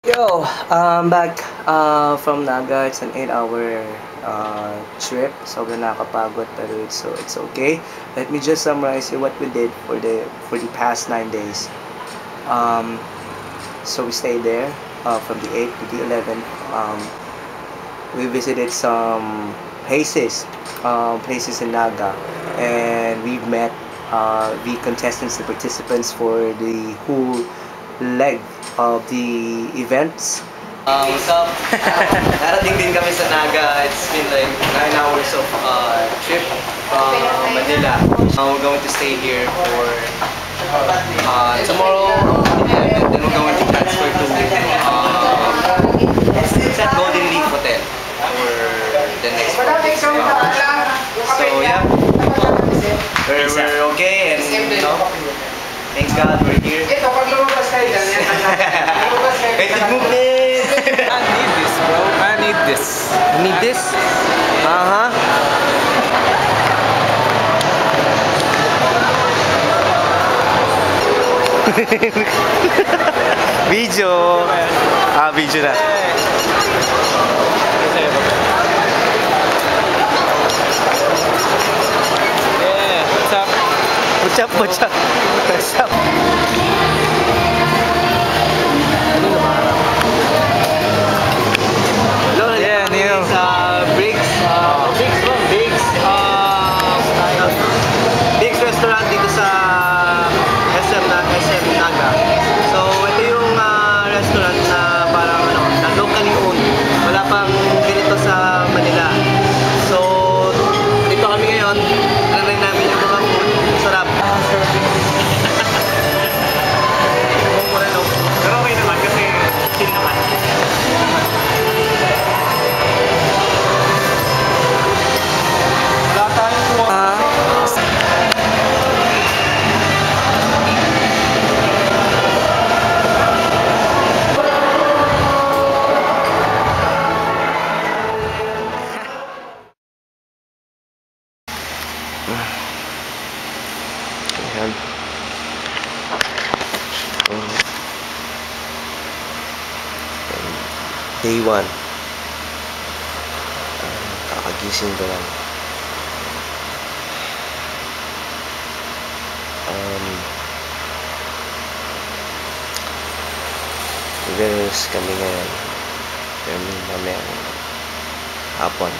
Yo, back from Naga. It's an 8-hour trip. Sobrang nakakapagod pero it's okay. Let me just summarize you what we did for the past 9 days. So we stayed there from the 8th to the 11th. We visited some places in Naga, and we've met the contestants, the participants for the whole leg of the events. What's up? Narating din kami sa Naga. It's been like 9 hours of trip from Manila. We're going to stay here for tomorrow, and then we're going to transfer to Golden Leaf Hotel for the next 4 days. So yeah, we're okay, and you know, thank God we're here. Rated movement! I need this, bro. I need this. You need this? Uh-huh. Video! Video na. Yeah, what's up? What's up? What's up? What's up? Yeah, Neil. Big's restaurant dito sa SM Naga. So ito yung restaurant na parang na locally owned. Wala pang ganito sa Manila. So dito kami ngayon. Try namin yung mga food. Sarap. Pero okay naman kasi chill naman. Wala tayong Ayan. Day 1. Kakagising ko lang. Reverse kami ngayon. Kami mamaya hapon.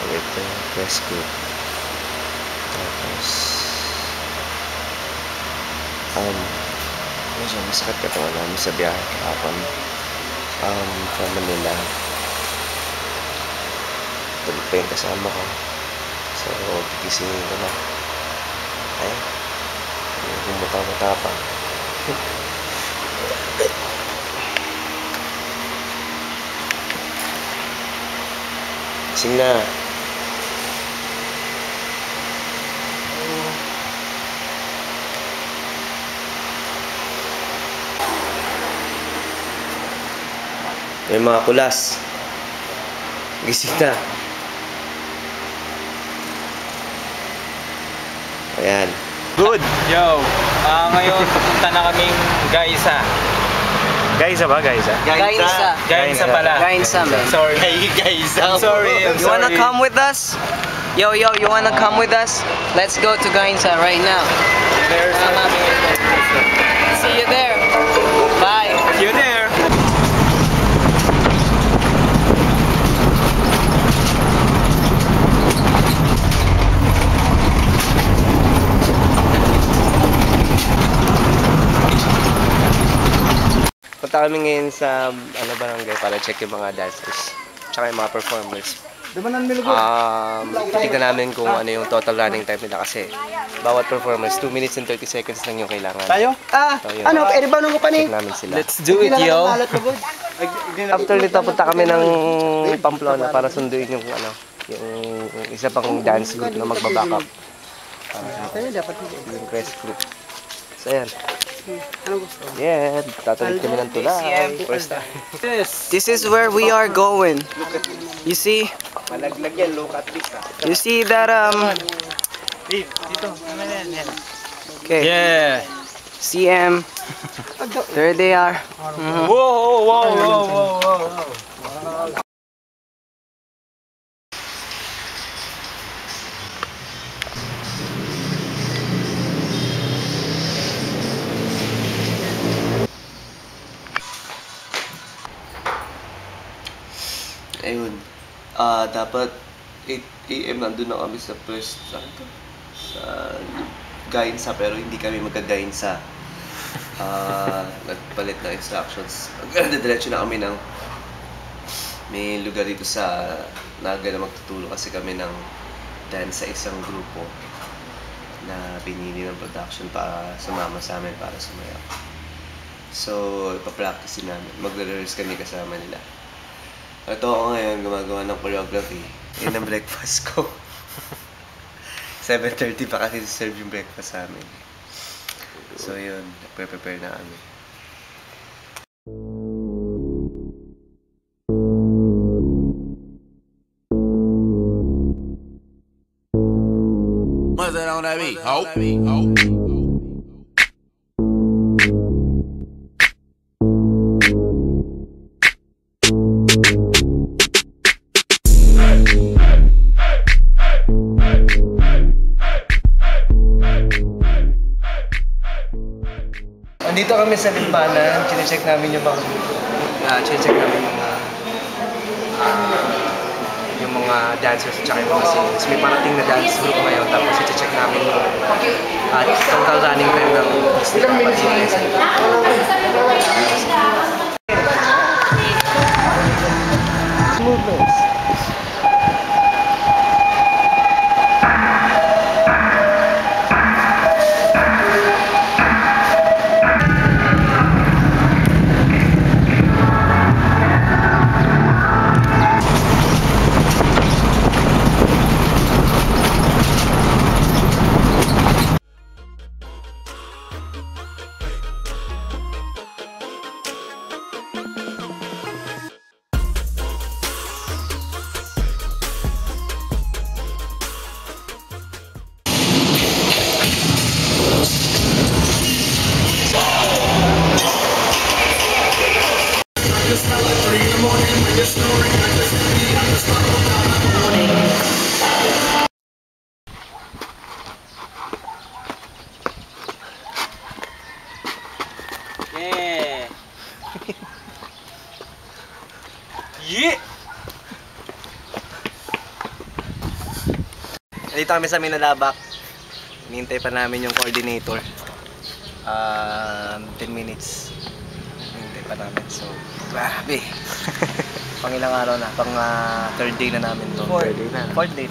With the press group. Tapos medyo masakit katawan namin sa biyahe kahapon from Manila. Tulog pa yung kasama ko, so gigisingin ko na. Ay, bumuta-buta pa. Gising na. May mga kulas. Gising na. Ayan. good. Yo, ngayon pupunta na kaming Gaisa. Gaisa ba? Gaisa? Gaisa pala. Gaisa, man. Sorry. Guys, I'm sorry. You wanna come with us? Yo, you wanna come with us? Let's go to Gainsa right now. There's See you there. Bye. you there. punta kami ngayon sa barangay para check yung mga dancers tsaka yung mga performers. Tignan namin kung ano yung total running time nila kasi bawat performance 2 minutes and 30 seconds lang yung kailangan. Tayo? So, yun. Pwede ba nung ko pa ni? Check namin sila. Let's do it, yo. After nito, punta kami ng Pamplona para sunduin yung yung isa pang dance group na magbabackup. Yung press group. So, ayan. Yeah, tatalit kami ng tulay. First time. This is where we are going. You see? Malaglag yan, look at this. You see that Dito. Okay. Yeah. CM. There they are. Mhm. Whoa. Ayun. Dapat 8 AM nandun na kami sa first sa Gainsa, pero hindi kami magka-Gainsa. Nagpalit ng instructions. Diretso na kami ng may lugar dito sa Naga na magtutulong kasi kami ng dance sa isang grupo na pinili ng production para sumama sa amin para sumayaw. So, ipapractice namin. Magre-rehearse kami kasama nila. Ito ako ngayon gumagawa ng choreography. Yun ang breakfast ko. 7:30 pa kasi serve yung breakfast sa amin. So yun, prepare na kami. What's that on that beat? Ho. Andito kami sa Limpanan, chine-check namin yung mga yung mga dancers at saka yung mga singers. May parating na dance group ngayon, tapos i-check namin yung total running time ng movements. Yeah. Yeah. Dito kami sa Minalabak. Hinihintay pa namin yung coordinator. 10 minutes. Hinihintay pa namin. So, grabe. Pang ilang araw na. Pang third day na namin to. Fourth day na ba? Fourth day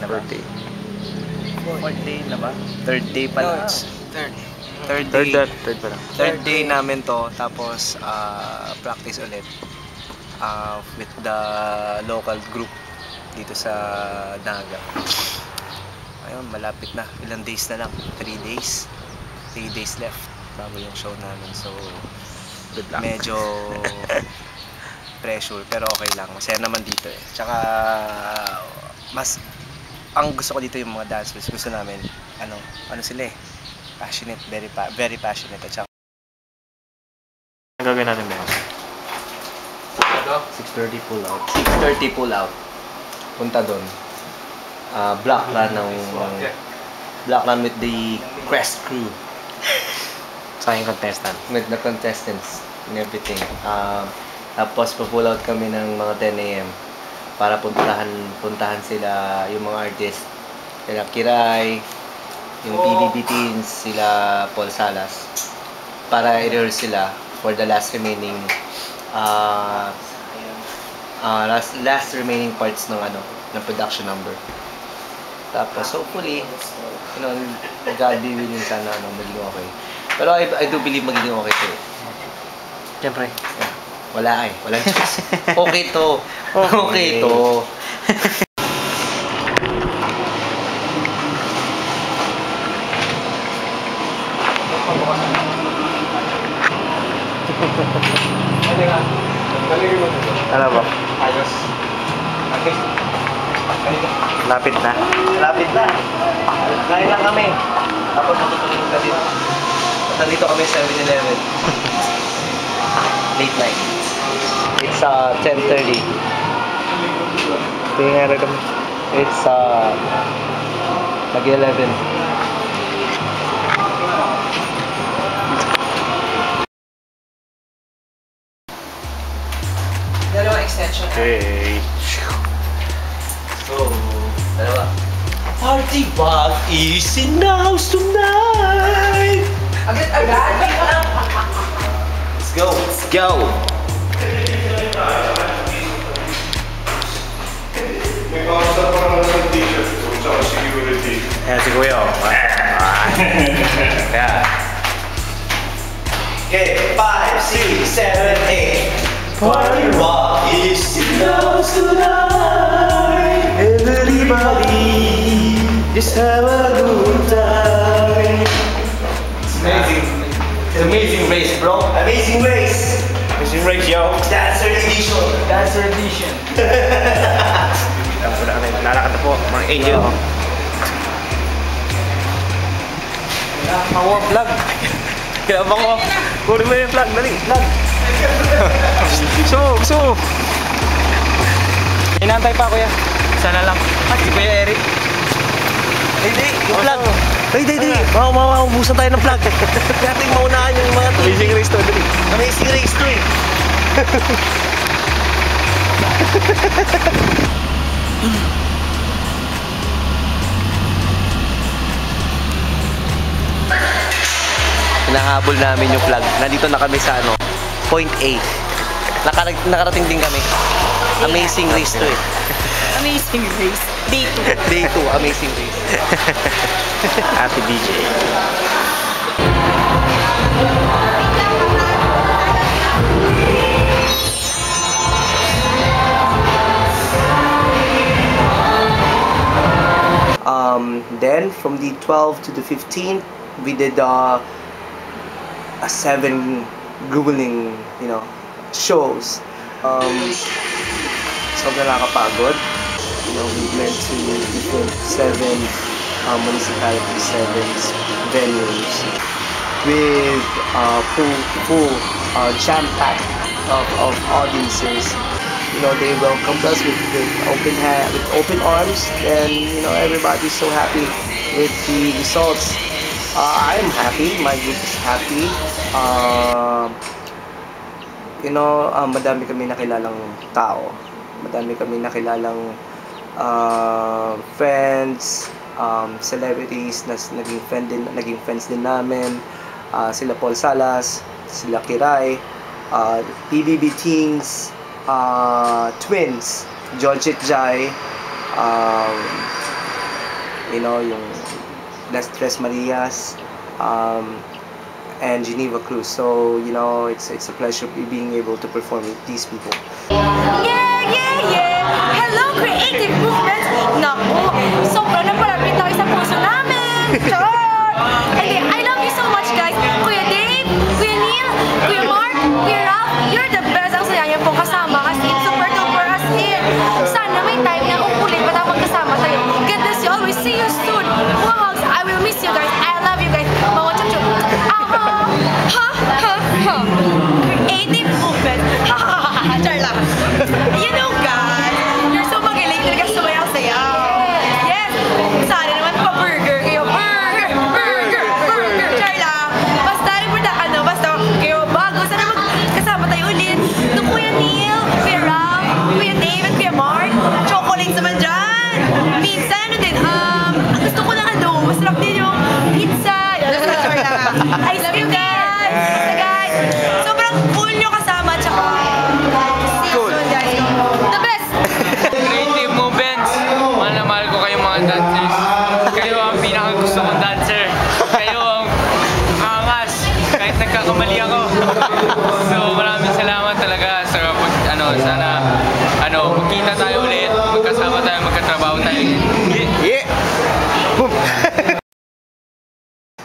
na ba? Third day pa lang. Third pa lang. Third day namin to. Tapos, practice ulit. With the local group dito sa Naga. Ayun, malapit na. Ilang days na lang? 3 days. 3 days left bago yung show namin. So, good luck. Medyo pressure, pero okay lang. Masaya naman dito eh. Tsaka, ang gusto ko dito yung mga dancers. Gusto namin, ano sila eh. Passionate, very passionate. At tsaka, Ang gagawin natin ba? 6:30 pull out. 6:30 pull out. Punta doon. Black run with the Crest crew. Sa aking contestant. With the contestants and everything. Tapos pull out kami ng mga 10 AM para puntahan sila, yung mga artist. Sila Kiray, yung PBB Teens, sila Paul Salas. Para i-rehearse sila for the last remaining parts ng ng production number. Tapos hopefully, God be willing, sana maging okay. Pero I do believe magiging okay to. Siyempre. Yeah. Walang choice. Okay to. Okay to. Ano ba? Ayos. Okay. Lapit na. Lapit na. Kain lang kami. Tapos matutulog ka din. nandito kami sa 7-Eleven. Late night. It's 10:30. Tingnan rin kami. It's mag-11. Dalawang extension. Okay. So, dalawa. Party bag is in the house tonight! Agad-agad. Let's go! Let's go! May kausap pa naman ng t-shirt. Tsaka security. Ayan si Kuya. Kaya. Okay, 5, 6, 7, 8. Party rock is in the house tonight. Everybody, just have a good time. It's amazing. It's amazing race, bro. Amazing race. Missing race, yo. Dancer edition. Dancer edition. Tapos na kami. Lalakad na po, mga angel. Power vlog. Kaya ba ko? Kunin mo yung flag, dali. Flag. Gusto mo. Inantay pa kuya. Sana lang. Si Kuya Eric. Hindi, yung flag. Hindi. Maubusan tayo ng flag. Kaya natin maunahan yung mga to. Amazing race to, dali. Amazing race to eh. Hinahabol namin yung flag. Nandito na kami sa point A. Nakarating din kami. Amazing race to eh. Amazing race. Day 2. Day 2, amazing race. Happy DJ. Then from the 12th to the 15th, we did a 7 grueling, shows. Sobrang nakakapagod. We went to different 7 municipalities, 7 venues with full jam-packed of audiences. They welcomed us with open arms, and everybody's so happy with the results. I'm happy. My group is happy. Madami kami nakilalang tao. Madami kami nakilalang friends, celebrities na naging friends din namin. Sila Paul Salas, sila Kiray, PBB Teens, Twins, Georgette Jai, yung Les Tres Marias, and Geneva Cruz. So, it's a pleasure being able to perform with these people. Yeah! Hello, Creative Movements! Naku, sobrang napalapit tayo sa puso namin! Char! And I love you so much, guys! Kuya Dave, Kuya Neil, Kuya Mark, Kuya Ralph, you're the best! Ang saya niyo pong kasama kasi super duper as in! Sana may time na ulit pa tayo magkasama tayo. God bless you, always see you soon! Wow, I will miss you guys! I love you guys! Mga chup-chup! Creative Movements! Char lang! Guys, you're so magaling talaga sumayaw-sayaw. Yes! Sana naman pa-burger kayo. Burger! Char lang. Basta kayo bago. Sana magkasama tayo ulit. Nung Kuya Neil, Kuya Ralph, Kuya Dave, at Kuya Mark. Chocolates naman dyan. Minsan, gusto ko lang masarap din yung pizza. Char lang. Ice cream, guys. Basta guys, sobrang cool nyo kasama. Tsaka, the best! Creative Movements. Mahal na mahal ko kayong mga dancers. Kayo ang pinakagusto kong dancer. Kayo ang angas. Kahit nagkakamali ako. So maraming salamat talaga sa sana magkita tayo ulit. Magkasama tayo, magkatrabaho tayo. Yeah!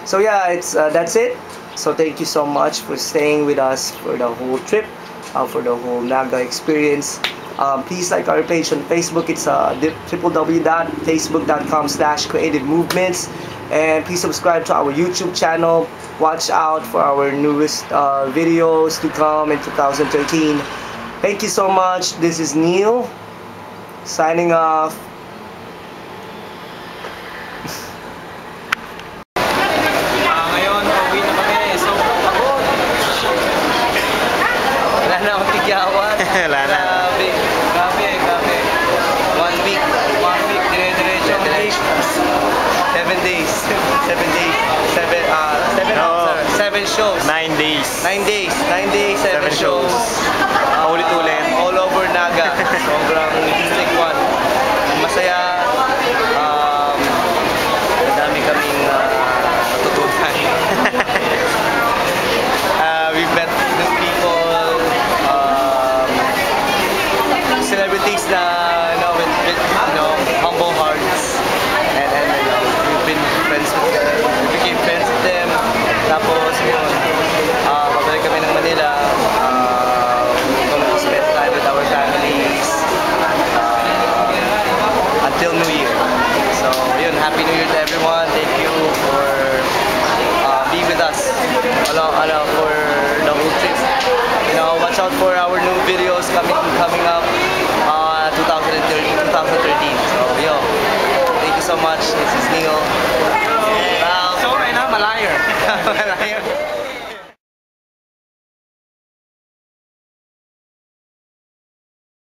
So yeah, that's it. So thank you so much for staying with us for the whole trip, for the whole Naga experience. Please like our page on Facebook. It's www.facebook.com/creativemovements. And please subscribe to our YouTube channel. Watch out for our newest videos to come in 2013. Thank you so much. This is Neil signing off. Ngayon, pauwi na kami. So, pagod. Wala na akong tigyawan. Wala na. Grabe. 1 week, dire-diretso. 7 days. 7 shows. 9 days. 9 days, 7 shows. Ulit-ulit. All over Naga. Sobrang hectic one. Masaya. Madami kaming natutunan. We've met new people, celebrities na, with humble hearts, and we've been friends with them. We became friends with them. Tapos yun, pabalik kami ng Manila. We'll spend time with our families until New Year. So yun, Happy New Year to everyone. Thank you for being with us along for the whole trip. Watch out for our new videos coming up 2013. So yo, thank you so much. This is Neil.